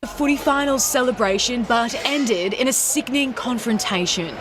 Footy finals celebration, but ended in a sickening confrontation.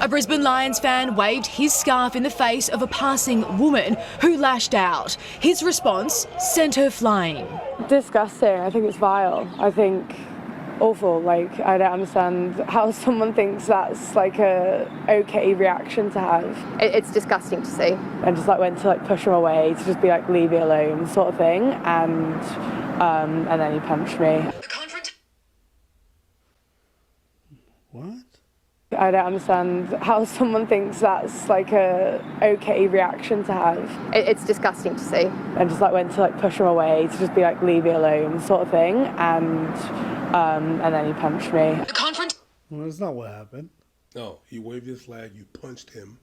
A Brisbane Lions fan waved his scarf in the face of a passing woman who lashed out. His response sent her flying. Disgusting. I think it's vile. I think awful. Like, I don't understand how someone thinks that's like a okay reaction to have. It's disgusting to see. And just like went to like push him away to just be like, leave me alone sort of thing. And then he punched me. What? I don't understand how someone thinks that's like a okay reaction to have. It's disgusting to see. And just like went to like push him away to just be like, leave me alone sort of thing. And then he punched me. Well, that's not what happened. No, he waved his flag, you punched him,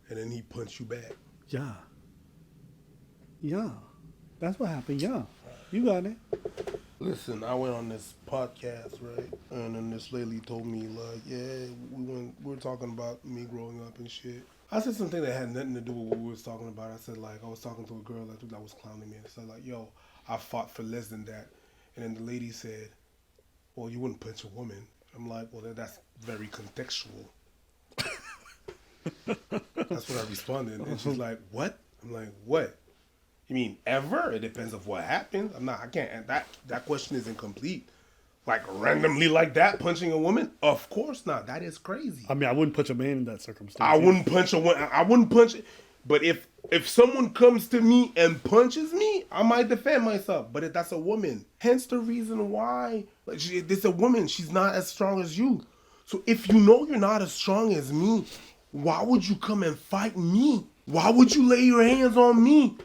and then he punched you back. Yeah. Yeah. That's what happened. Yeah. You got it. Listen, I went on this podcast, right? And then this lady told me, like, yeah, we were talking about me growing up and shit. I said something that had nothing to do with what we was talking about. I said, like, I was talking to a girl that was clowning me. I said, like, yo, I fought for less than that. And then the lady said, well, you wouldn't punch a woman. I'm like, well, that's very contextual. That's what I responded. And she's like, what? I'm like, what? You mean ever? It depends on what happens. I can't, that question is incomplete. Like randomly like that, punching a woman? Of course not. That is crazy. I mean, I wouldn't punch a man in that circumstance. I wouldn't punch a woman. I wouldn't punch it. But if someone comes to me and punches me, I might defend myself. But if that's a woman, hence the reason why. Like, it's a woman. She's not as strong as you. So if you know you're not as strong as me, why would you come and fight me? Why would you lay your hands on me?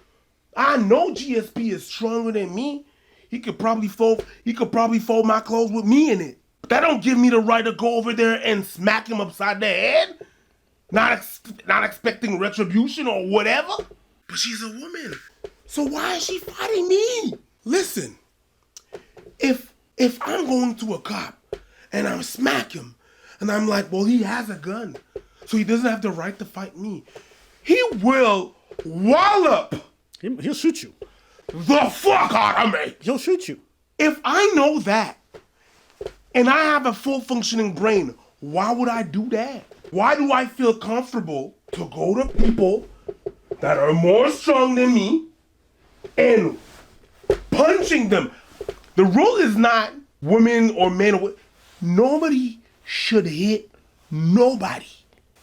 I know GSP is stronger than me. He could probably fold my clothes with me in it. But that don't give me the right to go over there and smack him upside the head. Not expecting retribution or whatever. But she's a woman. So why is she fighting me? Listen, if I'm going to a cop and I smack him and I'm like, well, he has a gun, so he doesn't have the right to fight me. He will wallop. He'll shoot you. The fuck out of me. He'll shoot you. If I know that and I have a full functioning brain, why would I do that? Why do I feel comfortable to go to people that are more strong than me and punching them? The rule is not women or men. Nobody should hit nobody.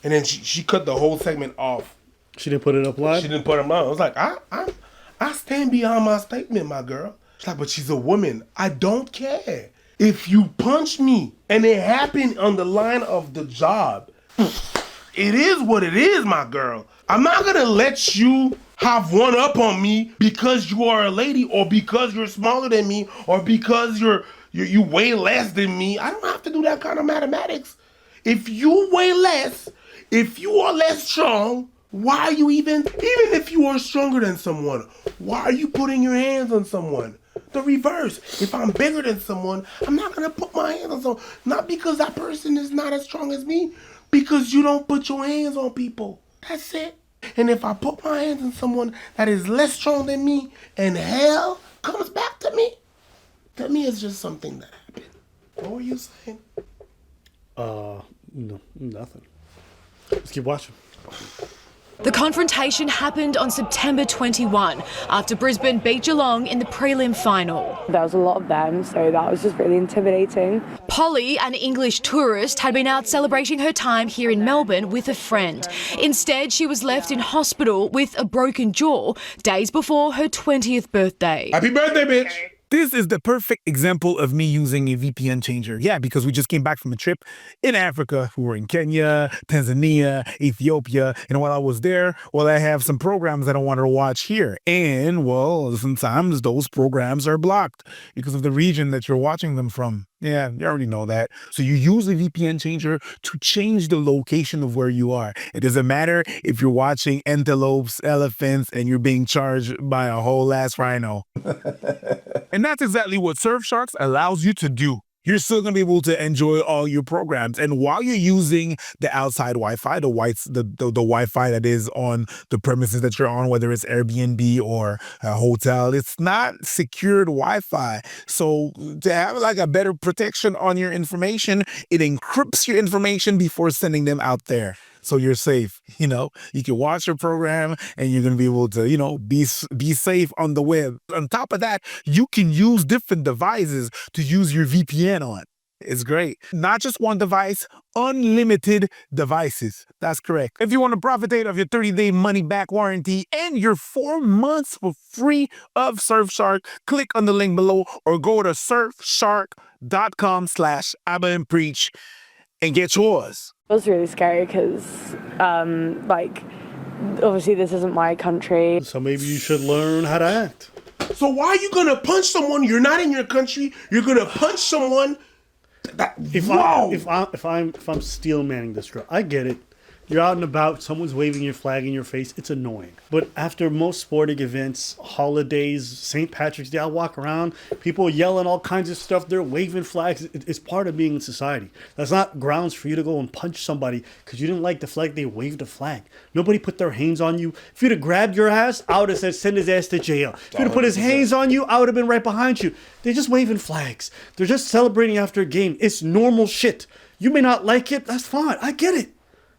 And then she cut the whole segment off. She didn't put it up live? She didn't put it up. I was like, I stand behind my statement, my girl. She's like, but she's a woman. I don't care. If you punch me and it happened on the line of the job, it is what it is, my girl. I'm not gonna let you have one up on me because you are a lady or because you're smaller than me or because you weigh less than me. I don't have to do that kind of mathematics. If you weigh less, if you are less strong, why are you even if you are stronger than someone, why are you putting your hands on someone? The reverse. If I'm bigger than someone, I'm not going to put my hands on someone. Not because that person is not as strong as me, because you don't put your hands on people. That's it. And if I put my hands on someone that is less strong than me and hell comes back to me it's just something that happened. What were you saying? No, nothing. Let's keep watching. The confrontation happened on September 21 after Brisbane beat Geelong in the prelim final. There was a lot of them, so that was just really intimidating. Polly, an English tourist, had been out celebrating her time here in Melbourne with a friend. Instead, she was left in hospital with a broken jaw days before her 20th birthday. Happy birthday, bitch! This is the perfect example of me using a VPN changer. Yeah, because we just came back from a trip in Africa. We were in Kenya, Tanzania, Ethiopia. And while I was there, I have some programs that I wanted to watch here. And, sometimes those programs are blocked because of the region that you're watching them from. Yeah, you already know that. So you use the VPN changer to change the location of where you are. It doesn't matter if you're watching antelopes, elephants, and you're being charged by a whole ass rhino. And that's exactly what Surfshark allows you to do. you're still going to be able to enjoy all your programs. And while you're using the outside Wi-Fi, the Wi-Fi that is on the premises that you're on, whether it's Airbnb or a hotel, it's not secured Wi-Fi. So to have like a better protection on your information, it encrypts your information before sending them out there. So you're safe. You can watch your program and you're going to be able to, be safe on the web. On top of that, you can use different devices to use your VPN on. It's great. Not just one device, unlimited devices. That's correct. If you want to profit of your 30-day money-back warranty and your 4 months for free of Surfshark, click on the link below or go to surfshark.com/AbbaandPreach and get yours. It was really scary because, obviously this isn't my country. So maybe you should learn how to act. So why are you gonna punch someone? You're not in your country. You're gonna punch someone. If I'm steel manning this girl, I get it. You're out and about, someone's waving your flag in your face, it's annoying. But after most sporting events, holidays, St. Patrick's Day, I walk around, people yelling all kinds of stuff, they're waving flags. It's part of being in society. That's not grounds for you to go and punch somebody because you didn't like the flag, they waved a flag. Nobody put their hands on you. If you'd have grabbed your ass, I would have said send his ass to jail. If you'd have put his hands on you, I would have been right behind you. They're just waving flags. They're just celebrating after a game. It's normal shit. You may not like it, that's fine, I get it.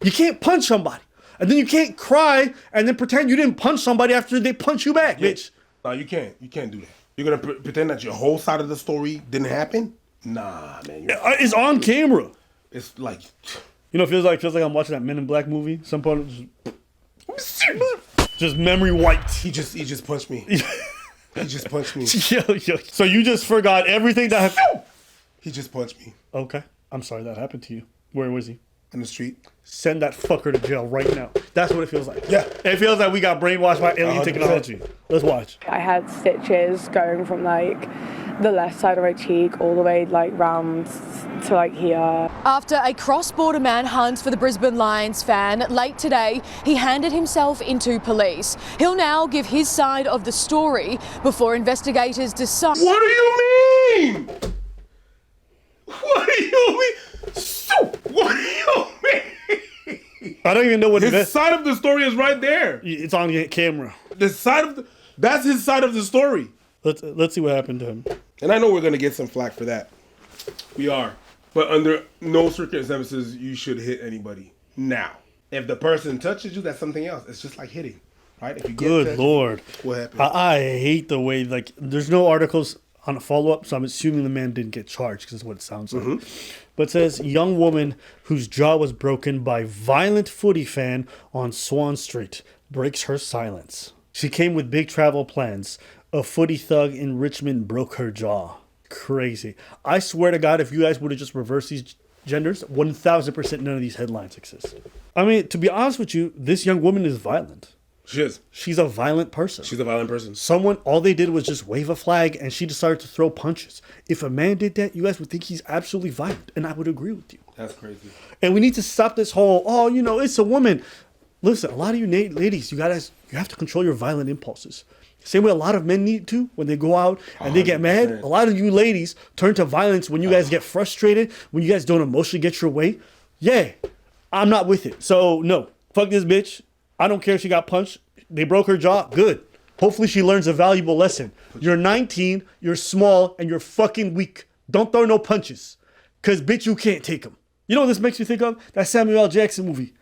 You can't punch somebody. And then you can't cry and then pretend you didn't punch somebody after they punch you back, bitch. No, you can't. You can't do that. You're going to pretend that your whole side of the story didn't happen? Nah, man. It's on camera. It's like... it feels like I'm watching that Men in Black movie. Some point just memory wiped. He just punched me. He just punched me. Yo. So you just forgot everything that happened? He just punched me. Okay. I'm sorry that happened to you. Where was he? In the street. Send that fucker to jail right now. That's what it feels like. Yeah. It feels like we got brainwashed by alien 100%. technology. Let's watch. I had stitches going from the left side of my cheek all the way round to here. After a cross-border manhunt for the Brisbane Lions fan late today, he handed himself into police. He'll now give his side of the story before investigators decide. What do you mean? What do you mean? What do you mean? I don't even know what his side of the story is right there. It's on camera. That's his side of the story. Let's see what happened to him. And I know we're gonna get some flack for that. We are. But under no circumstances you should hit anybody. Now, if the person touches you, that's something else. It's just like hitting, right? If you get Good touched, Lord. what happened? I hate the way there's no articles on a follow-up, so I'm assuming the man didn't get charged because that's what it sounds like. Mm-hmm. But it says, young woman whose jaw was broken by violent Footy fan on Swan Street breaks her silence. She came with big travel plans. A Footy thug in Richmond broke her jaw. Crazy. I swear to God, if you guys would have just reversed these genders, 1,000% none of these headlines exist. I mean, to be honest with you, this young woman is violent. She is. She's a violent person. She's a violent person. All they did was just wave a flag and she decided to throw punches. If a man did that, you guys would think he's absolutely violent. And I would agree with you. That's crazy. And we need to stop this whole, it's a woman. Listen, a lot of you ladies, you have to control your violent impulses. Same way a lot of men need to when they go out and they get mad. A lot of you ladies turn to violence when you guys get frustrated, when you guys don't emotionally get your way. Yeah, I'm not with it. So, no, fuck this bitch. I don't care if she got punched. They broke her jaw. Good. Hopefully she learns a valuable lesson. You're 19, you're small, and you're fucking weak. Don't throw no punches. Because, bitch, you can't take them. You know what this makes me think of? That Samuel L. Jackson movie,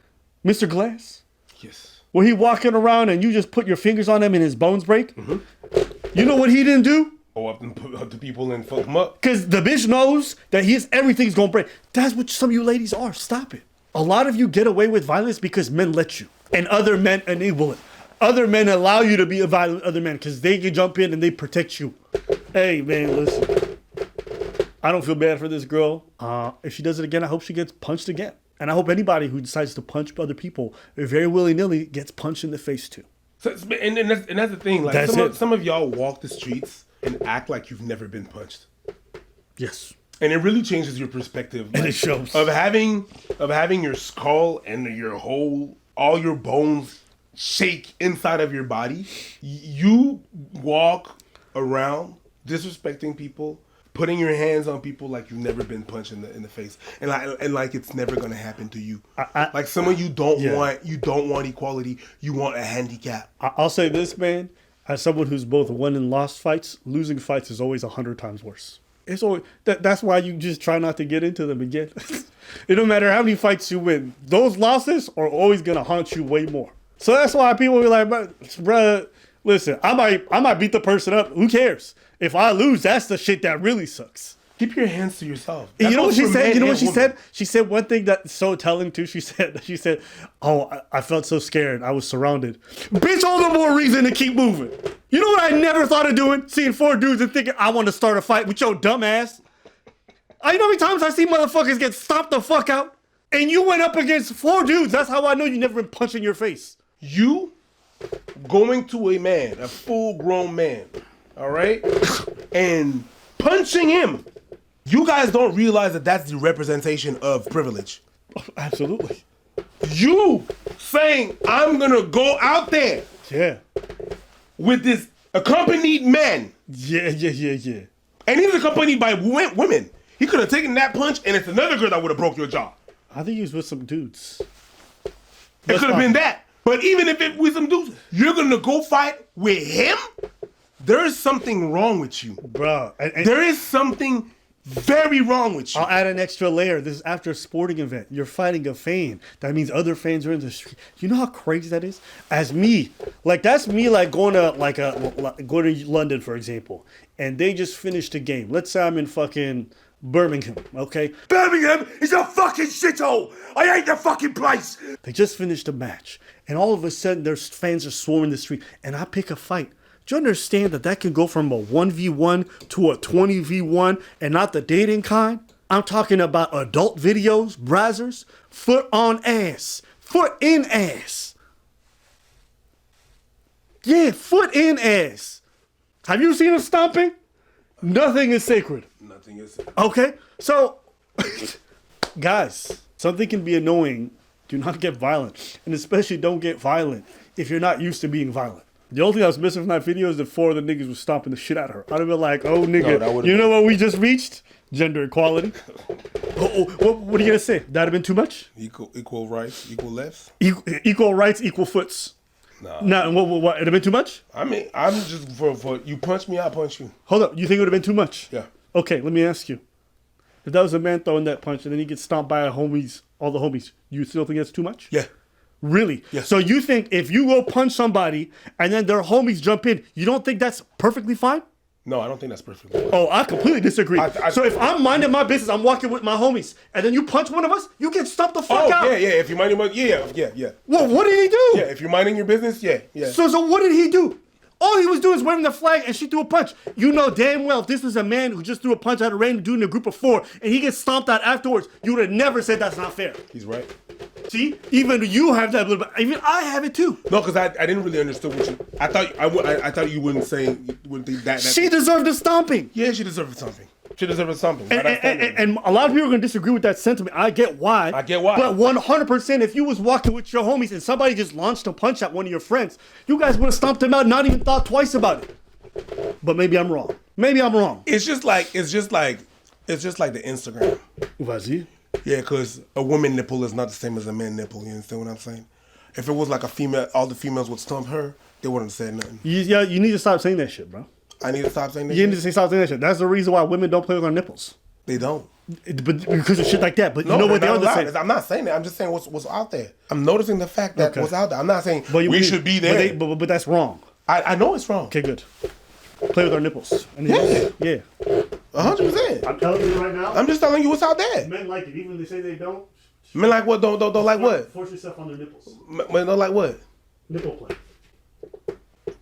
Mr. Glass. Yes. Where he walking around and you just put your fingers on him and his bones break. Mm-hmm. You know what he didn't do? Go up to people and fuck them up. Because the bitch knows that everything's going to break. That's what some of you ladies are. Stop it. A lot of you get away with violence because men let you. And other men enable it. Other men allow you to be a violent other men because they can jump in and they protect you. Hey, man, listen. I don't feel bad for this girl. If she does it again, I hope she gets punched again. And I hope anybody who decides to punch other people very willy-nilly gets punched in the face too. So, and that's the thing. Like some of y'all walk the streets and act like you've never been punched. Yes. And it really changes your perspective. And it shows. Of having your skull and all your bones shake inside of your body. You walk around disrespecting people, putting your hands on people like you've never been punched in the face, and like it's never gonna happen to you. Like someone you don't want equality, you want a handicap. I'll say this, man. As someone who's both won and lost fights, losing fights is always 100 times worse. It's always that's why you just try not to get into them again. It don't matter how many fights you win; those losses are always gonna haunt you way more. So that's why people be like, "Bruh, listen, I might beat the person up. Who cares? If I lose, that's the shit that really sucks." Keep your hands to yourself. You know what she said? You know what she said? She said one thing that's so telling too. She said, "Oh, I felt so scared. I was surrounded." Bitch, all the more reason to keep moving. You know what I never thought of doing? Seeing 4 dudes and thinking I want to start a fight with your dumb ass. You know how many times I see motherfuckers get stomped the fuck out? And you went up against 4 dudes. That's how I know you never been punched in your face. You going to a man, a full-grown man, all right, and punching him. You guys don't realize that that's the representation of privilege. Absolutely. You saying, I'm going to go out there with this accompanied man. Yeah. And he's accompanied by women. He could have taken that punch and it's another girl that would have broke your jaw. I think he was with some dudes. It could have been that. But even if it was some dudes, you're going to go fight with him? There is something wrong with you. Bro. There is something very wrong with you. I'll add an extra layer. This is after a sporting event. You're fighting a fan. That means other fans are in the street. You know how crazy that is? As me, like that's me like going to London, for example, and they just finished a game. Let's say I'm in fucking Birmingham, okay? Birmingham is a fucking shithole. I hate the fucking place. They just finished a match, and all of a sudden their fans are swarming the street, and I pick a fight. Do you understand that can go from a 1v1 to a 20v1 and not the dating kind? I'm talking about adult videos, browsers, foot on ass, foot in ass. Yeah, foot in ass. Have you seen him stomping? Nothing is sacred. Nothing is sacred. Okay, so guys, something can be annoying. Do not get violent, and especially don't get violent if you're not used to being violent. The only thing I was missing from that video is that 4 of the niggas was stomping the shit out of her. I'd have been like, oh, nigga, No, you know what we just reached? Gender equality. What are you going to say? That'd have been too much? Equal rights, equal lefts? Equal rights, equal foots. Nah. What? It'd have been too much? I mean, I'm just for you punch me, I punch you. Hold up. You think it would have been too much? Yeah. Okay, let me ask you. If that was a man throwing that punch and then he gets stomped by all the homies, you still think that's too much? Yeah. Really? Yeah. So you think if you go punch somebody and then their homies jump in, you don't think that's perfectly fine? No, I don't think that's perfectly fine. Oh, I completely disagree. So if I'm minding my business, I'm walking with my homies, and then you punch one of us, you get stomped the fuck out. Yeah. If you're minding yeah. Well, what did he do? Yeah, if you're minding your business, yeah. So what did he do? All he was doing is waving the flag, and she threw a punch. You know damn well if this was a man who just threw a punch at a random dude in a group of 4, and he gets stomped out afterwards, you would have never said that's not fair. He's right. See, even you have that little bit. Even I have it too. No, because I didn't really understand what you. I thought you wouldn't think that. She deserved a stomping. Yeah, she deserved something. She deserved something. And a lot of people are going to disagree with that sentiment. I get why. But 100%, if you was walking with your homies and somebody just launched a punch at one of your friends, you guys would have stomped them out, not even thought twice about it. But maybe I'm wrong. It's just like the Instagram. Was-y? Yeah, because a woman nipple is not the same as a man nipple. You understand what I'm saying? If it was like a female, all the females would stomp her, they wouldn't have said nothing. Yeah, you need to stop saying that shit, bro. I need to stop saying that You need to stop saying that shit. That's the reason why women don't play with our nipples. They don't. But because of shit like that. But no, you know what they are the same. I'm not saying that. I'm just saying what's out there. I'm noticing the fact that what's out there. I'm not saying we should be there. But that's wrong. I know it's wrong. Okay, good. Play with our nipples. Yeah. 100%. I'm telling you right now. I'm just telling you what's out there. Men like it, even if they say they don't. Men like what? Don't like what? Force yourself on their nipples. Men don't like what? Nipple play.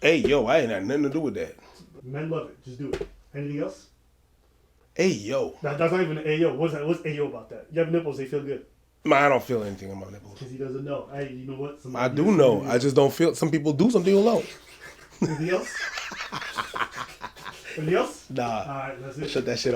Hey, yo, I ain't had nothing to do with that. Men love it. Just do it. Anything else? Hey, yo. That's not even an ayo. What's ayo about that? You have nipples, they feel good. Man, I don't feel anything about nipples. Because he doesn't know. Hey, you know what? I do know. I just don't feel. Some people do. Some people don't. Anything else? Anything else? Nah. All right, that's it. Shut that shit